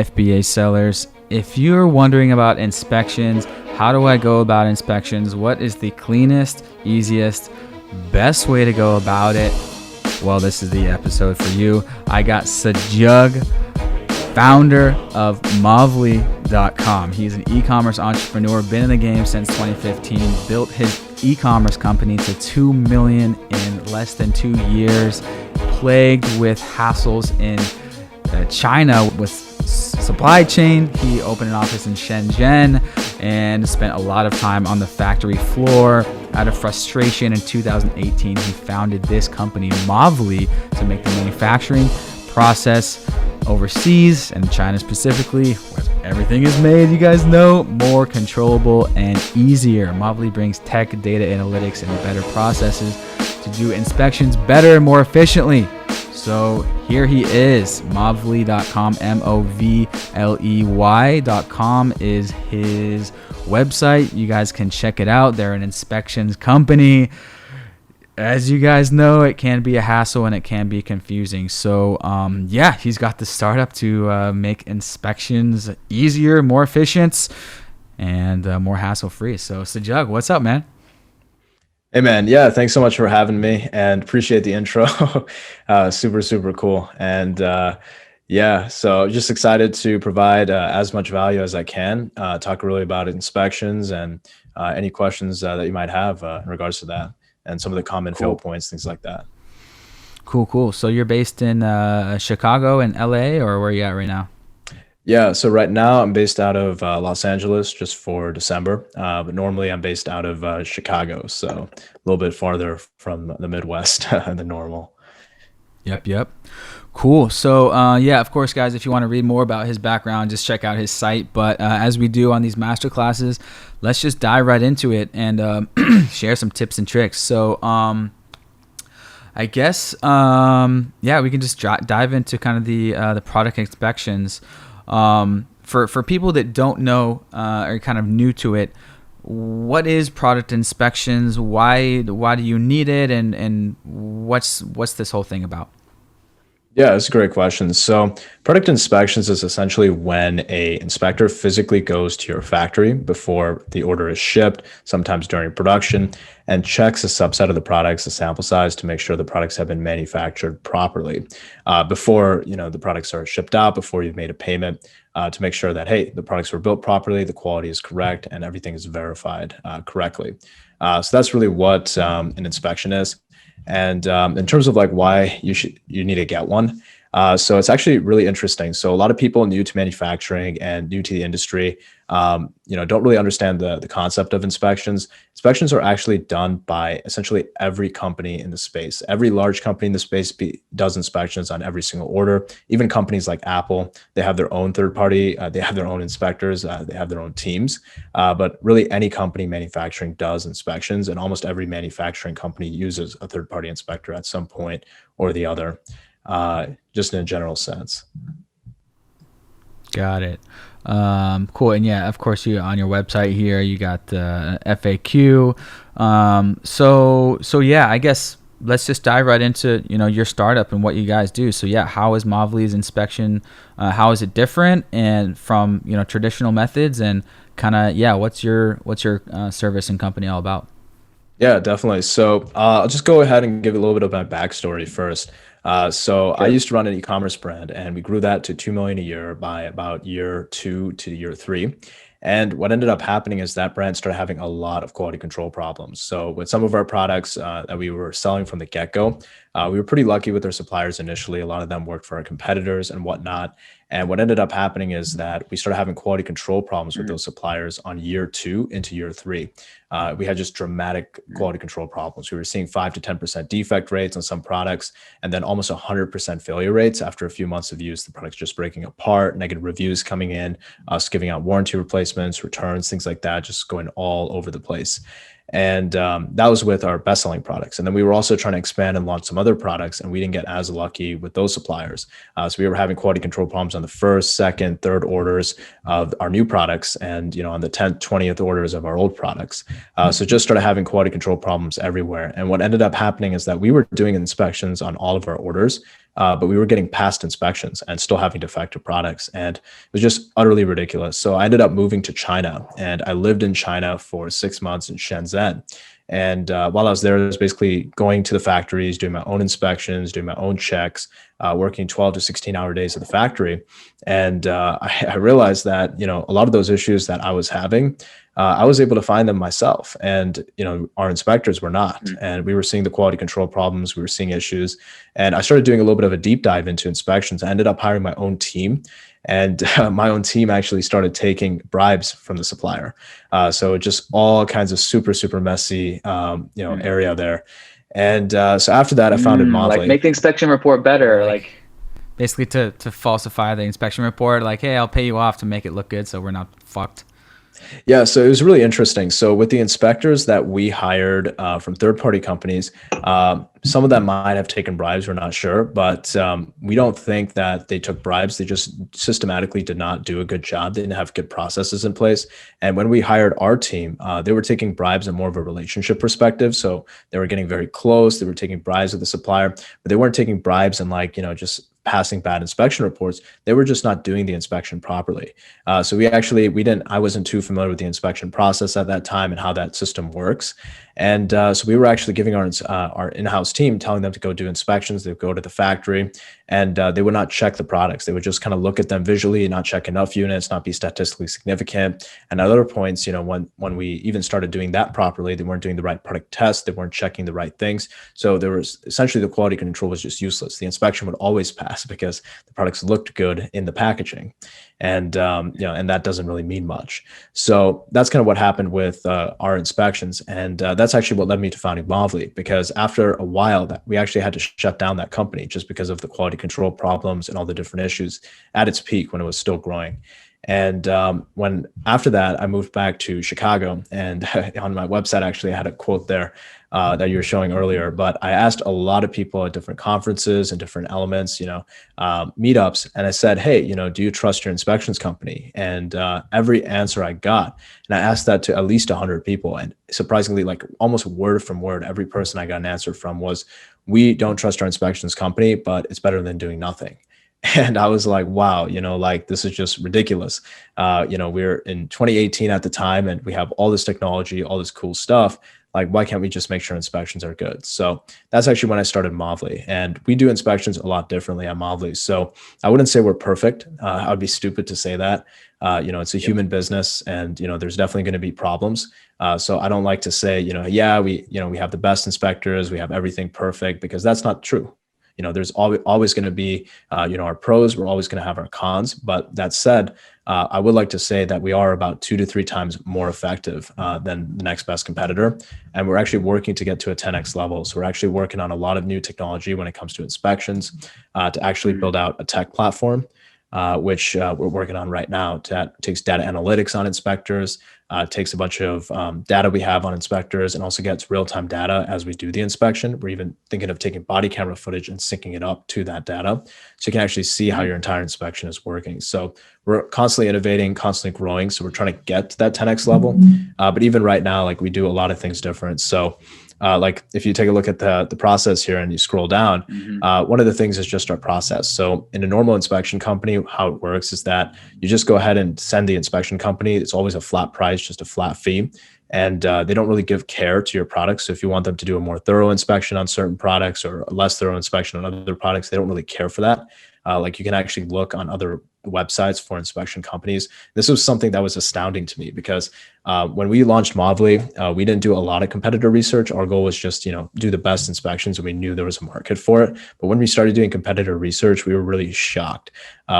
FBA sellers? If you're wondering about inspections, how do I go about inspections? What is the cleanest, easiest, best way to go about it? Well, this is the episode for you. I got Sajug, founder of Movleys.com. He's an e-commerce entrepreneur, been in the game since 2015, built his e-commerce company to 2 million in less than 2 years, plagued with hassles in China with supply chain. He opened an office in Shenzhen and spent a lot of time on the factory floor. Out of frustration, in 2018, he founded this company, Movley, to make the manufacturing process overseas and China specifically, where everything is made, you guys know, more controllable and easier. Movley brings tech, data analytics, and better processes to do inspections better and more efficiently. So here he is, Movley.com, Movley.com is his website. You guys can check it out. They're an inspections company. As you guys know, it can be a hassle and it can be confusing. So yeah, he's got the startup to make inspections easier, more efficient, and more hassle-free. So Sajug, what's up, man? Hey man, yeah, thanks so much for having me and appreciate the intro. Super cool. And yeah, so just excited to provide as much value as I can, talk really about inspections and any questions that you might have in regards to that and some of the common fail points, things like that. Cool. So you're based in Chicago and LA, or where are you at right now? Yeah, so right now I'm based out of Los Angeles just for December, but normally I'm based out of Chicago, so a little bit farther from the Midwest than normal. Yep. Cool. So yeah, of course, guys, if you want to read more about his background, just check out his site. But as we do on these masterclasses, let's just dive right into it and share some tips and tricks. So I guess, yeah, we can just dive into kind of the product inspections. For people that don't know or kind of new to it, what is product inspections? Why do you need it? And what's this whole thing about? Yeah, that's a great question. So product inspections is essentially when a inspector physically goes to your factory before the order is shipped, sometimes during production, and checks a subset of the products, the sample size, to make sure the products have been manufactured properly before the products are shipped out, before you've made a payment, to make sure that, hey, the products were built properly, the quality is correct, and everything is verified correctly. So that's really what an inspection is. And in terms of like why you need to get one, so it's actually really interesting. So a lot of people new to manufacturing and new to the industry, don't really understand the concept of inspections. Inspections are actually done by essentially every company in the space. Every large company in the space does inspections on every single order. Even companies like Apple, they have their own third party, they have their own inspectors, they have their own teams. But really any company manufacturing does inspections, and almost every manufacturing company uses a third party inspector at some point or the other, just in a general sense. Got it. Cool. And yeah, of course, you on your website here, you got the FAQ. So yeah, I guess let's just dive right into, your startup and what you guys do. So yeah, how is Movleys Inspection? How is it different and from, traditional methods, and kind of, yeah, what's your service and company all about? Yeah, definitely. So I'll just go ahead and give a little bit of my backstory first. So I used to run an e-commerce brand, and we grew that to 2 million a year by about year 2 to year 3. And what ended up happening is that brand started having a lot of quality control problems. So with some of our products that we were selling from the get-go, we were pretty lucky with our suppliers initially. A lot of them worked for our competitors and whatnot. And what ended up happening is that we started having quality control problems with those suppliers on year 2 into year 3. We had just dramatic quality control problems. We were seeing 5 to 10% defect rates on some products, and then almost 100% failure rates after a few months of use. The product's just breaking apart, negative reviews coming in, us giving out warranty replacements, returns, things like that, just going all over the place. And that was with our best-selling products. And then we were also trying to expand and launch some other products, and we didn't get as lucky with those suppliers. So we were having quality control problems on the first, second, third orders of our new products, and on the 10th, 20th orders of our old products. So just started having quality control problems everywhere. And what ended up happening is that we were doing inspections on all of our orders, but we were getting past inspections and still having defective products. And it was just utterly ridiculous. So I ended up moving to China, and I lived in China for 6 months in Shenzhen. And while I was there, I was basically going to the factories, doing my own inspections, doing my own checks, working 12 to 16-hour days at the factory. And I realized that, a lot of those issues that I was having, I was able to find them myself. And, our inspectors were not. And we were seeing the quality control problems. We were seeing issues. And I started doing a little bit of a deep dive into inspections. I ended up hiring my own team. And my own team actually started taking bribes from the supplier. So just all kinds of super messy, area there. And so after that, I founded Movleys. Like make the inspection report better. Like basically to falsify the inspection report. Like, hey, I'll pay you off to make it look good so we're not fucked. Yeah, so it was really interesting. So with the inspectors that we hired from third-party companies, some of them might have taken bribes, we're not sure, but we don't think that they took bribes. They just systematically did not do a good job. They didn't have good processes in place. And when we hired our team, they were taking bribes in more of a relationship perspective. So they were getting very close. They were taking bribes with the supplier, but they weren't taking bribes and just passing bad inspection reports. They were just not doing the inspection properly. So I wasn't too familiar with the inspection process at that time and how that system works. And so we were actually giving our in-house team, telling them to go do inspections. They would go to the factory, and they would not check the products. They would just kind of look at them visually, not check enough units, not be statistically significant. And at other points, when we even started doing that properly, they weren't doing the right product test. They weren't checking the right things. So there was essentially the quality control was just useless. The inspection would always pass because the products looked good in the packaging. And, and that doesn't really mean much. So that's kind of what happened with our inspections. And that's actually what led me to founding Movleys, because after a while that we actually had to shut down that company just because of the quality control problems and all the different issues at its peak when it was still growing. And when after that, I moved back to Chicago, and on my website, actually, I had a quote there that you were showing earlier. But I asked a lot of people at different conferences and different elements, meetups, and I said, hey, do you trust your inspections company? And every answer I got, and I asked that to at least 100 people, and surprisingly, like almost word from word, every person I got an answer from was, we don't trust our inspections company, but it's better than doing nothing. And I was like, wow, this is just ridiculous. We're in 2018 at the time, and we have all this technology, all this cool stuff. Like, why can't we just make sure inspections are good? So that's actually when I started Movleys, and we do inspections a lot differently at Movleys. So I wouldn't say we're perfect. I would be stupid to say that. It's a human business, and there's definitely going to be problems. So I don't like to say, we have the best inspectors, we have everything perfect, because that's not true. There's always going to be, our pros, we're always going to have our cons. But that said, I would like to say that we are about 2 to 3 times more effective than the next best competitor. And we're actually working to get to a 10x level. So we're actually working on a lot of new technology when it comes to inspections to actually build out a tech platform, which we're working on right now. That takes data analytics on inspectors, takes a bunch of data we have on inspectors, and also gets real-time data as we do the inspection. We're even thinking of taking body camera footage and syncing it up to that data, so you can actually see how your entire inspection is working. So we're constantly innovating, constantly growing. So we're trying to get to that 10x level. But even right now, like, we do a lot of things different. So like, if you take a look at the process here and you scroll down, one of the things is just our process. So in a normal inspection company, how it works is that you just go ahead and send the inspection company. It's always a flat price, just a flat fee. And they don't really give care to your products. So if you want them to do a more thorough inspection on certain products or a less thorough inspection on other products, they don't really care for that. Like, you can actually look on other websites for inspection companies. This was something that was astounding to me, because when we launched Movleys, we didn't do a lot of competitor research. Our goal was just, do the best inspections, and we knew there was a market for it. But when we started doing competitor research, we were really shocked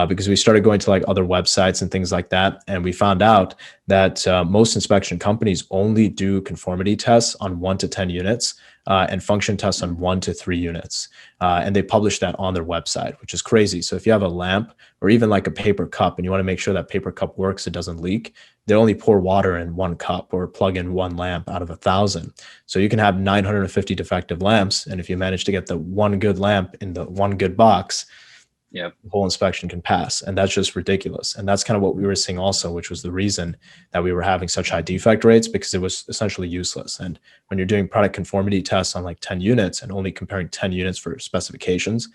because we started going to like other websites and things like that. And we found out that most inspection companies only do conformity tests on 1 to 10 units. And function tests on 1 to 3 units. And they publish that on their website, which is crazy. So if you have a lamp or even like a paper cup and you want to make sure that paper cup works, it doesn't leak, they only pour water in 1 cup or plug in 1 lamp out of 1,000. So you can have 950 defective lamps. And if you manage to get the 1 good lamp in the 1 good box, the whole inspection can pass. And that's just ridiculous. And that's kind of what we were seeing also, which was the reason that we were having such high defect rates, because it was essentially useless. And when you're doing product conformity tests on like 10 units and only comparing 10 units for specifications,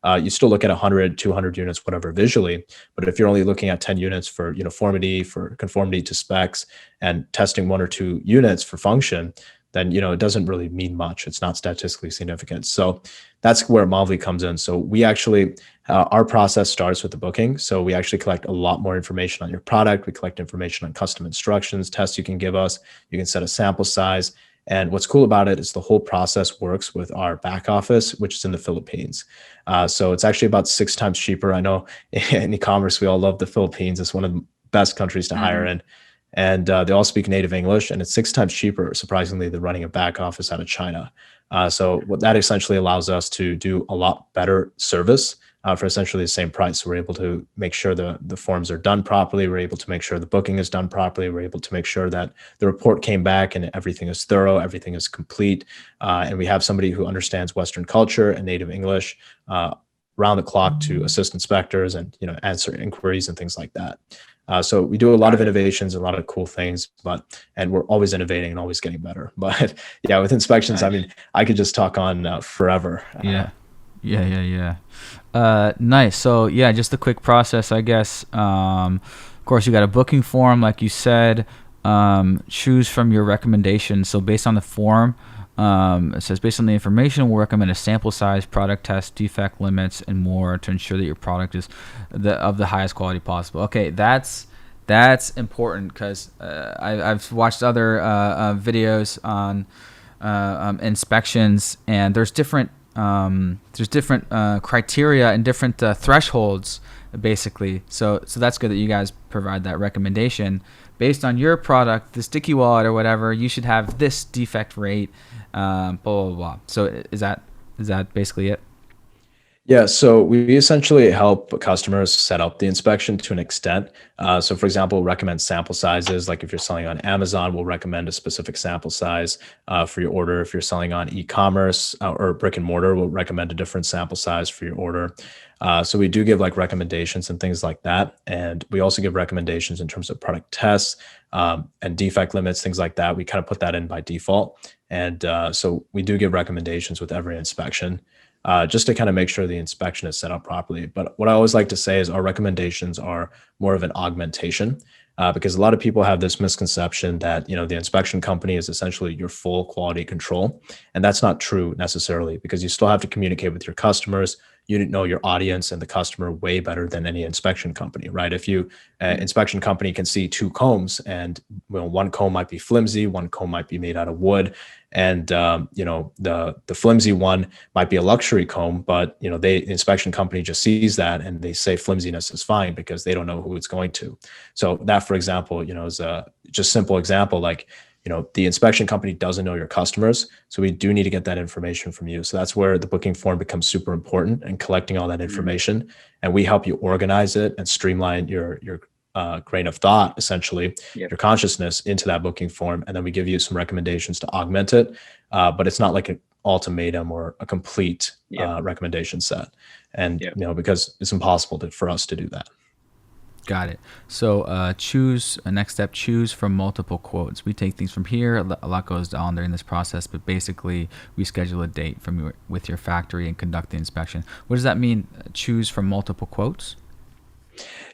you still look at 100, 200 units, whatever visually. But if you're only looking at 10 units for uniformity, for conformity to specs, and testing 1 or 2 units for function, then it doesn't really mean much. It's not statistically significant. So that's where Movleys comes in. So we actually, our process starts with the booking. So we actually collect a lot more information on your product. We collect information on custom instructions, tests you can give us. You can set a sample size. And what's cool about it is the whole process works with our back office, which is in the Philippines. So it's actually about 6 times cheaper. I know in e-commerce, we all love the Philippines. It's one of the best countries to hire in. And they all speak native English, and it's 6 times cheaper, surprisingly, than running a back office out of China. So what that essentially allows us to do a lot better service for essentially the same price. So we're able to make sure the forms are done properly. We're able to make sure the booking is done properly. We're able to make sure that the report came back and everything is thorough, everything is complete. And we have somebody who understands Western culture and native English round the clock to assist inspectors and answer inquiries and things like that. So we do a lot of innovations, a lot of cool things, and we're always innovating and always getting better. But yeah, with inspections, I mean, I could just talk on forever. Yeah. Nice. So yeah, just a quick process, I guess. Of course, you got a booking form, like you said. Choose from your recommendations. So based on the form, it says based on the information, we'll recommend a sample size, product test, defect limits, and more to ensure that your product is of the highest quality possible. Okay, that's important because I've watched other videos on inspections, and there's different criteria and different thresholds, basically. So that's good that you guys provide that recommendation. Based on your product, the sticky wallet or whatever, you should have this defect rate, blah, blah, blah. So is that basically it? Yeah, so we essentially help customers set up the inspection to an extent. So for example, recommend sample sizes. Like if you're selling on Amazon, we'll recommend a specific sample size for your order. If you're selling on e-commerce or brick and mortar, we'll recommend a different sample size for your order. So we do give like recommendations and things like that. And we also give recommendations in terms of product tests and defect limits, things like that. We kind of put that in by default. And so we do give recommendations with every inspection. Just to kind of make sure the inspection is set up properly. But what I always like to say is our recommendations are more of an augmentation because a lot of people have this misconception that, the inspection company is essentially your full quality control. And that's not true necessarily because you still have to communicate with your customers. You know your audience and the customer way better than any inspection company, right? If you inspection company can see 2 combs and one comb might be flimsy, one comb might be made out of wood, and the flimsy one might be a luxury comb, but the inspection company just sees that and they say flimsiness is fine because they don't know who it's going to. So that, for example, is a just simple example. Like the inspection company doesn't know your customers. So we do need to get that information from you. So that's where the booking form becomes super important and collecting all that information. And we help you organize it and streamline your grain of thought, essentially, your consciousness into that booking form. And then we give you some recommendations to augment it. But it's not like an ultimatum or a complete recommendation set. And, because it's impossible for us to do that. Got it. So next step, choose from multiple quotes. We take things from here. A lot goes on during this process, but basically we schedule a date with your factory and conduct the inspection. What does that mean? Choose from multiple quotes?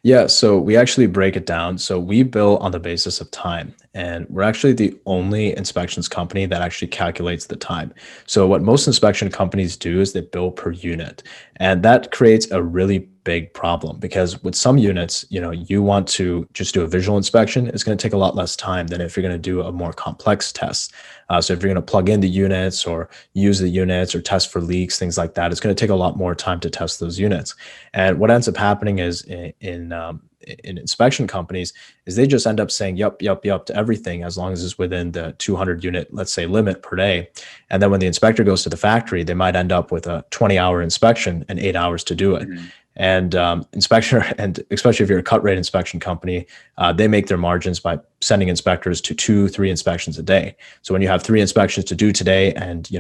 Yeah, so we actually break it down. So we bill on the basis of time, and we're actually the only inspections company that actually calculates the time. So what most inspection companies do is they bill per unit, and that creates a really big problem because with some units, you want to just do a visual inspection. It's going to take a lot less time than if you're going to do a more complex test. So if you're going to plug in the units or use the units or test for leaks, things like that, it's going to take a lot more time to test those units. And what ends up happening is in inspection companies is they just end up saying yup to everything as long as it's within the 200 unit, let's say, limit per day. And then when the inspector goes to the factory, they might end up with a 20-hour inspection and 8 hours to do it. And inspector, and especially if you're a cut rate inspection company, they make their margins by sending inspectors to 2-3 inspections a day. So when you have 3 inspections to do today and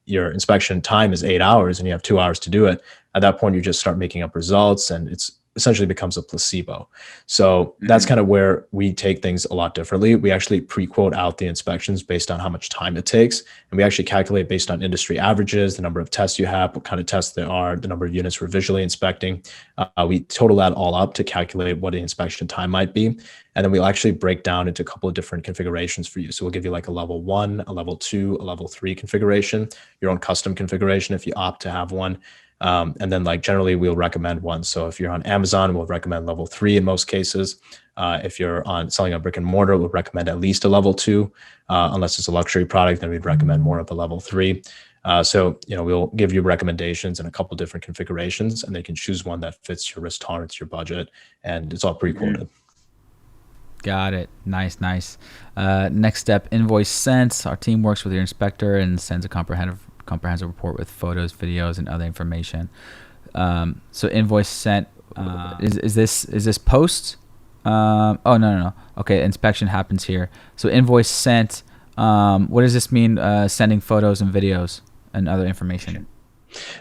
your inspection time is 8 hours and you have 2 hours to do it, at that point you just start making up results and it's essentially becomes a placebo. So that's kind of where we take things a lot differently. We actually pre-quote out the inspections based on how much time it takes. And we actually calculate based on industry averages, the number of tests you have, what kind of tests there are, the number of units we're visually inspecting. We total that all up to calculate what the inspection time might be. And then we'll actually break down into a couple of different configurations for you. So we'll give you like a level 1, a level 2, a level 3 configuration, your own custom configuration if you opt to have one. And then like generally we'll recommend one. So if you're on Amazon, we'll recommend level 3 in most cases. If you're selling a brick and mortar, we'll recommend at least a level 2. Unless it's a luxury product, then we'd recommend more of a level 3. So, we'll give you recommendations in a couple different configurations, and they can choose one that fits your risk tolerance, your budget, and it's all pre-quoted. Got it. Nice. Next step, Invoice Sent. Our team works with your inspector and sends a comprehensive report with photos, videos, and other information. So Invoice Sent, is this post? Oh, no. Okay, inspection happens here. So Invoice Sent, what does this mean, sending photos and videos and other information?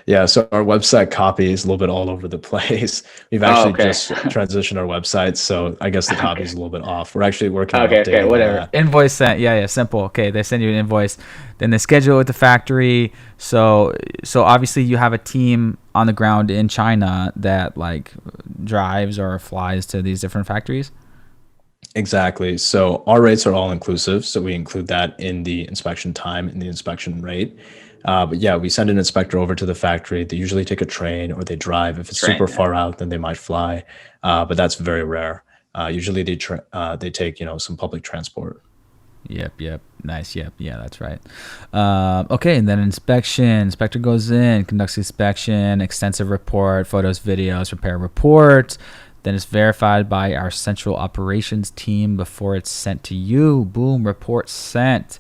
Yeah, so our website copy is a little bit all over the place. We've actually just transitioned our website, so I guess the copy is a little bit off. We're actually working on updating whatever. that. Invoice Sent, yeah, simple. Okay, they send you an invoice, then they schedule it with the factory. So obviously you have a team on the ground in China that like drives or flies to these different factories. Exactly. So our rates are all inclusive, so we include that in the inspection time and the inspection rate. But yeah, we send an inspector over to the factory. They usually take a train or they drive. If it's super far out, then they might fly. But that's very rare. Usually they take, some public transport. Yep. Nice. Yep. Yeah, that's right. Okay. And then inspector goes in, conducts the inspection, extensive report, photos, videos, prepare report. Then it's verified by our central operations team before it's sent to you. Boom, report sent.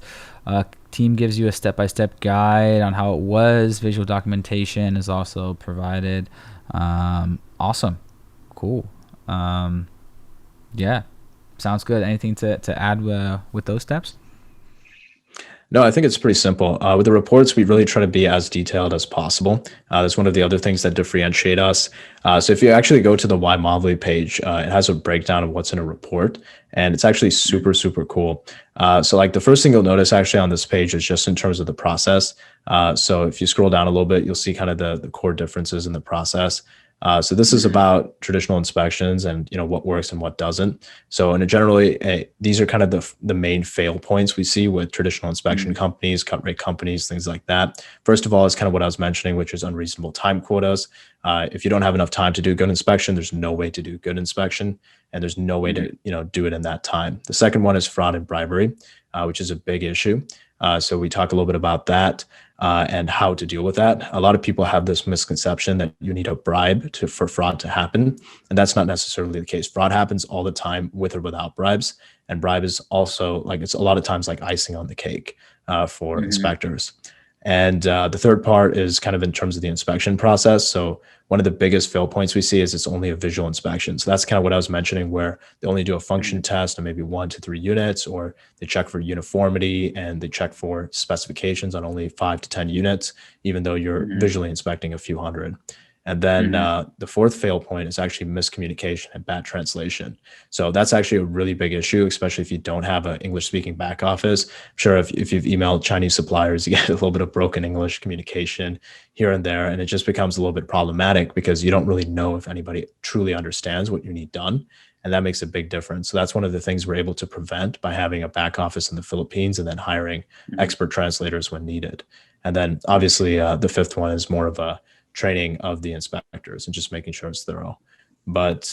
Team gives you a step-by-step guide on how it was. Visual documentation is also provided. Awesome. Cool. Yeah, sounds good. Anything to add with those steps? No, I think it's pretty simple. With the reports, we really try to be as detailed as possible. That's one of the other things that differentiate us. So if you actually go to the Why Movely page, it has a breakdown of what's in a report, and it's actually super, super cool. So like the first thing you'll notice actually on this page is just in terms of the process. So if you scroll down a little bit, you'll see kind of the core differences in the process. So this is about traditional inspections and what works and what doesn't. So generally, these are kind of the main fail points we see with traditional inspection companies, cut rate companies, things like that. First of all, is kind of what I was mentioning, which is unreasonable time quotas. If you don't have enough time to do good inspection, there's no way to do good inspection, and there's no way to do it in that time. The second one is fraud and bribery, which is a big issue. So we talk a little bit about that. And how to deal with that. A lot of people have this misconception that you need a bribe for fraud to happen, and that's not necessarily the case. Fraud happens all the time with or without bribes, and bribe is also it's a lot of times like icing on the cake for inspectors. And the third part is kind of in terms of the inspection process. So one of the biggest fail points we see is it's only a visual inspection. So that's kind of what I was mentioning, where they only do a function test on maybe 1 to 3 units, or they check for uniformity and they check for specifications on only 5 to 10 units, even though you're visually inspecting a few hundred. And then the fourth fail point is actually miscommunication and bad translation. So that's actually a really big issue, especially if you don't have an English-speaking back office. I'm sure if you've emailed Chinese suppliers, you get a little bit of broken English communication here and there, and it just becomes a little bit problematic because you don't really know if anybody truly understands what you need done. And that makes a big difference. So that's one of the things we're able to prevent by having a back office in the Philippines and then hiring expert translators when needed. And then obviously the fifth one is more of a training of the inspectors and just making sure it's thorough. But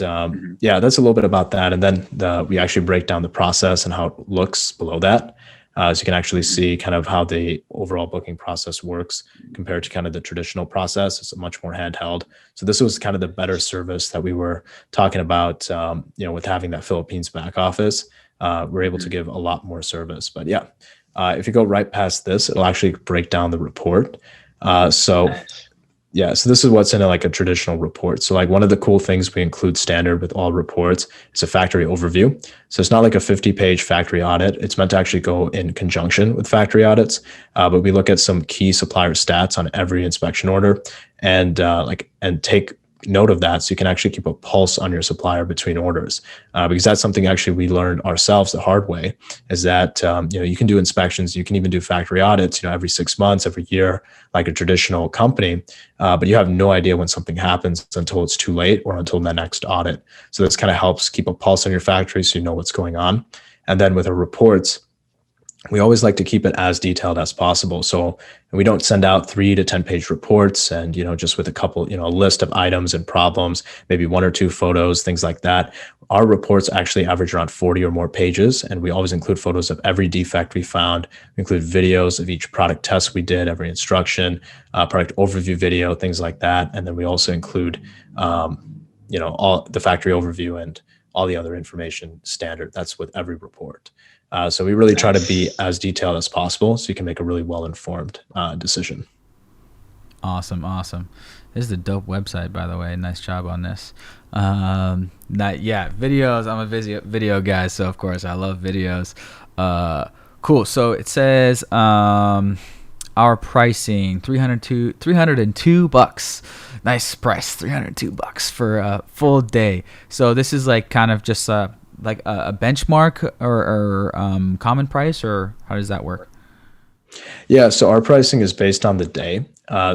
yeah, that's a little bit about that. And then we actually break down the process and how it looks below that. So you can actually see kind of how the overall booking process works compared to kind of the traditional process. It's much more handheld. So this was kind of the better service that we were talking about, with having that Philippines back office. We're able to give a lot more service. But yeah, if you go right past this, it'll actually break down the report. Yeah, so this is what's in a traditional report. So one of the cool things we include standard with all reports is a factory overview. So it's not like a 50-page factory audit. It's meant to actually go in conjunction with factory audits. But we look at some key supplier stats on every inspection order and take note of that so you can actually keep a pulse on your supplier between orders, because that's something actually we learned ourselves the hard way, is that you can do inspections, you can even do factory audits every 6 months, every year, like a traditional company, but you have no idea when something happens until it's too late or until the next audit. So this kind of helps keep a pulse on your factory so you know what's going on. And then with our reports, we always like to keep it as detailed as possible. So we don't send out 3 to 10 page reports and, just with a couple, a list of items and problems, maybe 1 or 2 photos, things like that. Our reports actually average around 40 or more pages. And we always include photos of every defect we found. We include videos of each product test we did, every instruction, product overview video, things like that. And then we also include, all the factory overview and all the other information standard. That's with every report. So we really try to be as detailed as possible so you can make a really well-informed decision. Awesome. This is a dope website, by the way. Nice job on this. Videos. I'm a video guy, so of course I love videos. Cool. So it says our pricing $302. Nice price, $302 for a full day. So this is like kind of just like a benchmark or common price, or how does that work? Yeah, so our pricing is based on the day.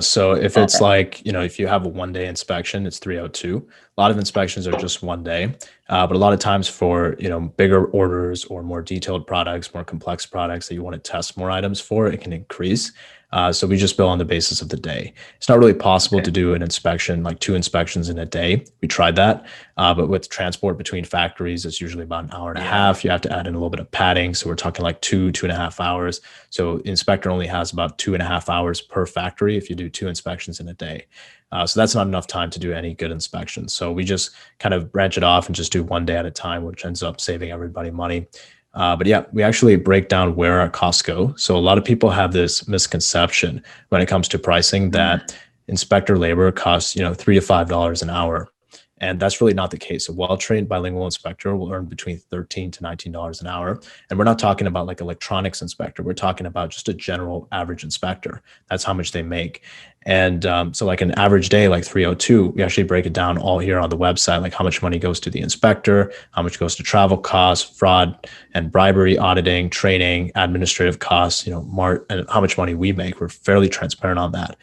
So if it's like, if you have a 1-day inspection, it's 302. A lot of inspections are just 1 day. But a lot of times for, bigger orders or more detailed products, more complex products that you want to test more items for, it can increase. So we just bill on the basis of the day. It's not really possible to do an inspection, like 2 inspections in a day. We tried that. But with transport between factories, it's usually about an hour and a half. You have to add in a little bit of padding. So we're talking like 2.5 hours. So the inspector only has about 2.5 hours per factory if you do 2 inspections in a day. So that's not enough time to do any good inspections. So we just kind of branch it off and just do 1 day at a time, which ends up saving everybody money. But yeah, we actually break down where our costs go. So a lot of people have this misconception when it comes to pricing that inspector labor costs, $3 to $5 an hour. And that's really not the case. A well-trained bilingual inspector will earn between $13 to $19 an hour. And we're not talking about like electronics inspector. We're talking about just a general average inspector. That's how much they make. And so like an average day, like 302, we actually break it down all here on the website, like how much money goes to the inspector, how much goes to travel costs, fraud and bribery, auditing, training, administrative costs, and how much money we make. We're fairly transparent on that.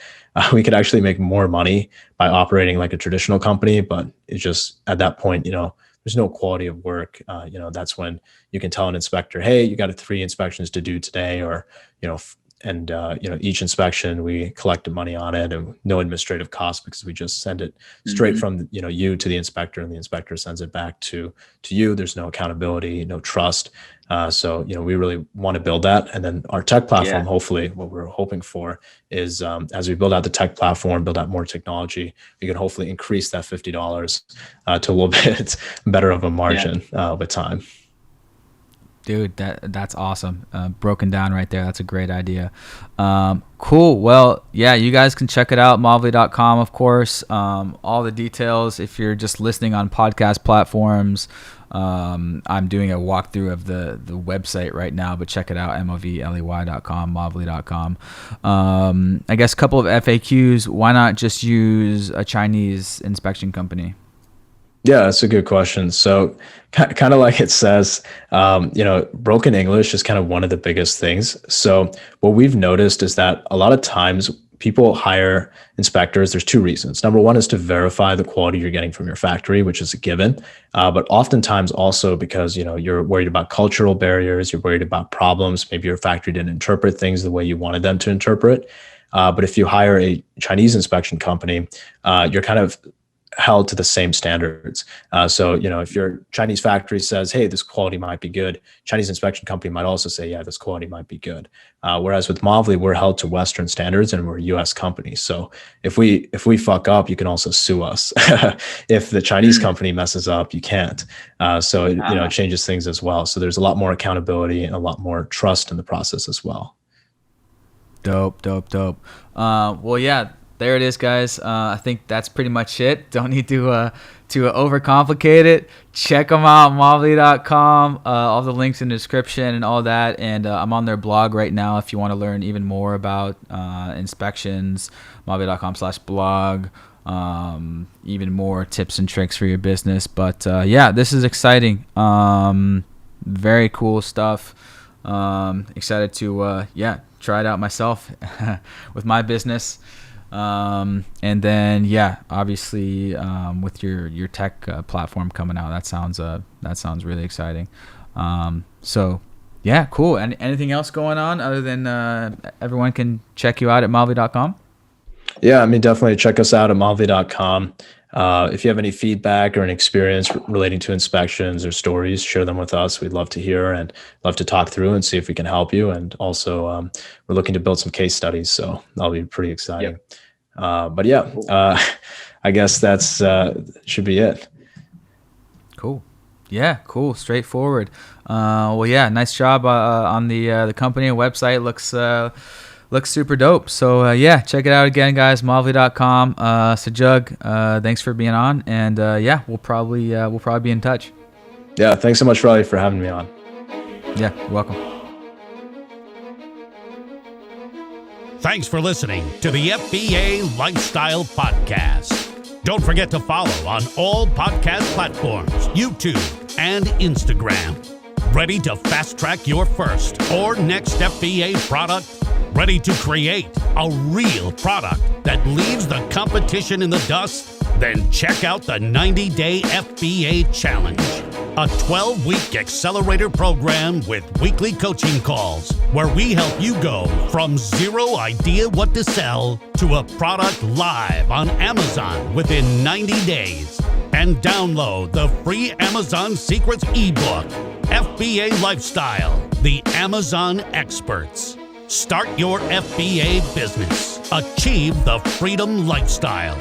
We could actually make more money by operating like a traditional company, but it's just at that point, there's no quality of work. That's when you can tell an inspector, hey, you got 3 inspections to do today, or, each inspection we collect the money on it and no administrative costs because we just send it straight from, you to the inspector, and the inspector sends it back to you. There's no accountability, no trust. So, we really want to build that. And then our tech platform, hopefully what we're hoping for is as we build out the tech platform, build out more technology, we can hopefully increase that $50 to a little bit better of a margin with time. Dude, that's awesome. Broken down right there. That's a great idea. Cool. Well, yeah, you guys can check it out. Movleys.com, of course. All the details, if you're just listening on podcast platforms, I'm doing a walkthrough of the website right now, but check it out, movley.com, movleys.com. I guess a couple of FAQs. Why not just use a Chinese inspection company? Yeah, that's a good question. So kind of like it says, broken English is kind of one of the biggest things. So what we've noticed is that a lot of times people hire inspectors. There's 2 reasons. Number one is to verify the quality you're getting from your factory, which is a given. But oftentimes also because, you're worried about cultural barriers, you're worried about problems. Maybe your factory didn't interpret things the way you wanted them to interpret. But if you hire a Chinese inspection company, you're kind of held to the same standards. So, if your Chinese factory says, hey, this quality might be good, Chinese inspection company might also say, yeah, this quality might be good. Whereas with Movleys, we're held to Western standards and we're a US company. So if we fuck up, you can also sue us. If the Chinese company messes up, you can't. So it changes things as well. So there's a lot more accountability and a lot more trust in the process as well. Dope. Well, yeah. There it is, guys. I think that's pretty much it. Don't need to overcomplicate it. Check them out, movleys.com. All the links in the description and all that. And I'm on their blog right now if you want to learn even more about inspections, movleys.com/blog. even more tips and tricks for your business. But yeah, this is exciting. Very cool stuff. Excited to try it out myself with my business. And then obviously with your tech platform coming out, that sounds really exciting. So yeah, cool. And anything else going on other than everyone can check you out at Movleys.com? Yeah, I mean, definitely check us out at Movleys.com. If you have any feedback or an experience relating to inspections or stories, share them with us. We'd love to hear and love to talk through and see if we can help you. And also, we're looking to build some case studies, so that'll be pretty exciting. But yeah, I guess that's should be it. Cool. Yeah, cool. Straightforward. Well, yeah, nice job on the company and website. Looks super dope. So yeah, check it out again, guys. Movleys.com. Sajug, thanks for being on, and yeah, we'll probably be in touch. Yeah, thanks so much, Riley, for having me on. Yeah, you're welcome. Thanks for listening to the FBA Lifestyle Podcast. Don't forget to follow on all podcast platforms, YouTube and Instagram. Ready to fast track your first or next FBA product? Ready to create a real product that leaves the competition in the dust? Then check out the 90-Day FBA Challenge, a 12-week accelerator program with weekly coaching calls where we help you go from zero idea what to sell to a product live on Amazon within 90 days. And download the free Amazon Secrets ebook, FBA Lifestyle, the Amazon Experts. Start your FBA business. Achieve the freedom lifestyle.